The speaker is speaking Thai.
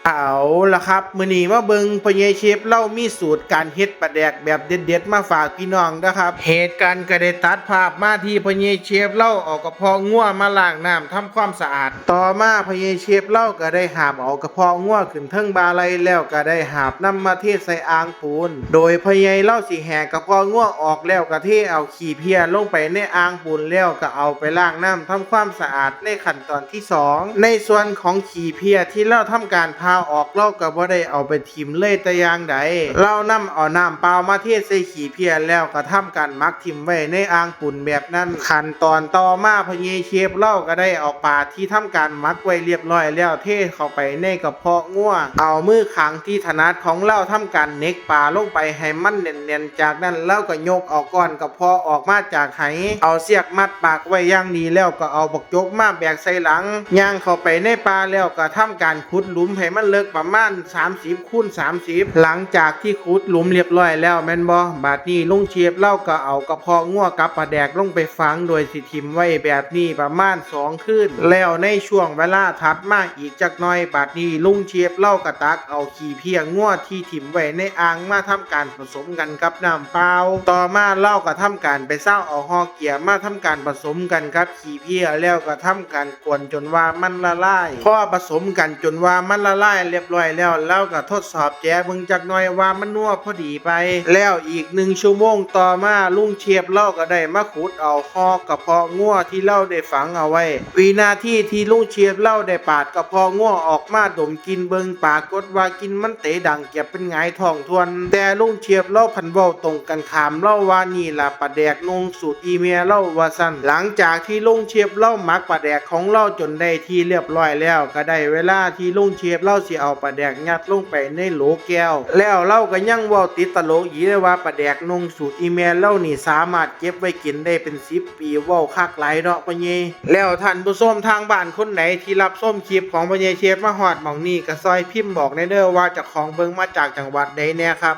เอาละครับมื้อนี้มาเบิ่งพ่อใหญ่เชฟเล่ามีสูตรการเฮ็ดปลาแดกแบบเด็ดๆมาฝากพี่น้องนะครับเหตุการณ์ก็ได้ตัดภาพมาที่พ่อใหญ่เชฟเล่าเอากระเพาะงัวมาล้างน้ำทำความสะอาดต่อมาพ่อใหญ่เชฟเล่าก็ได้หาบเอากระเพาะงัวขึ้นเทิงบาลัยแล้วก็ได้หาบนำมาเทใส่อ่างปูนโดยพ่อใหญ่เล่าสิแหกกระเพาะงัวออกแล้วก็เทเอาขี้เพี้ยลงไปในอ่างปูนแล้วก็เอาไปล้างน้ำทำความสะอาดในขั้นตอนที่สองในส่วนของขี้เพี้ยที่เราทำการพาออกเราก็บ่ได้เอาไปทิ่มเลยแต่อย่างใดเรานำเอาน้ำเปล่ามาเทใส่ขี้เพี้ยแล้วก็ทำการหมักทิ่มไว้ในอ่างปูนแบบนั้นขั้นตอนต่อมาพ่อใหญ่เชฟเราก็ได้เอาปลาที่ทำการหมักไว้เรียบร้อยแล้วเทเข้าไปในกระเพาะงัวเอามือข้างที่ถนัดของเราทำการเน็กปลาลงไปให้มันแน่นๆจากนั้นเราก็ยกเอาก้อนกระเพาะออกมาจากไหเอาเสียกมัดปากไว้อย่างดีแล้วก็เอาบักจกมาแบกใส่หลังย่างเข้าไปในปลาแล้วก็ทำการขุดหลุมให้มันลึกประมาณ30 คูณ 30หลังจากที่ขุดหลุมเรียบร้อยแล้วแม่นบ่บาดนี้ลุงเชฟเล่าก็เอากระเพาะงัวกับปลาแดกลงไปฝังโดยสิทิมไว้แบบนี้ประมาณ2 คืนแล้วในช่วงเวลาถัดมาอีกจักหน่อยบาดนี้ลุงเชฟเล่าก็ตักเอาขี้เพี้ยงัวที่ทิมไว้ในอ่างมาทำการผสมกันกับน้ำเปล่าต่อมาเล่าก็ทำการไปเศร้าเอาฮอเกียมาทำการผสมกันกับขี้เพี้ยแล้วก็ทำการกวนจนว่ามันละลายพอผสมกันจนว่ามันละลายเรียบร้อยแล้วเราก็ทดสอบแจ้เบิ่งจักหน่อยว่ามันนัวพอดีไปแล้วอีก1 ชั่วโมงต่อมาลุงเชฟเล่าก็ได้มาขุดเอาฮอกระเพาะงัวที่เล่าได้ฝังเอาไว้วินาทีที่ลุงเชฟเล่าได้ปาดกระเพาะงัวออกมาดมกินเบิ่งปรากฏว่ากินมันเตะดังเก็บเป็นหงายท้องทวนแต่ลุงเชฟเล่าพันเว้าตรงกันข้ามเล่าว่านี่ล่ะปลาแดกนงสูตรอีเมียเล่าว่าซั่นหลังจากที่ลุงเชฟเล่าหมักปลาแดกของเล่าจนได้ที่เรียบร้อยแล้วก็ได้เวลาที่ลุงเชฟเล่าสิเอาปลาแดกยัดลงไปในโหลแก้วแล้วเล่าก็ยังเว้าติดตลกอีกเลยว่าปลาแดกนงสูตรอีเมียเล่านี่สามารถเก็บไว้กินได้เป็น10 ปีเว้าคักหลายเนาะพ่อใหญ่แล้วท่านผู้ชมทางบ้านคนไหนที่รับชมคลิปของพ่อใหญ่เชฟมาฮอดหม่องนี้ก็ซอยพิมพ์บอกในเด้อว่าเจ้าของเบิ่งมาจากจังหวัดใดแน่ครับ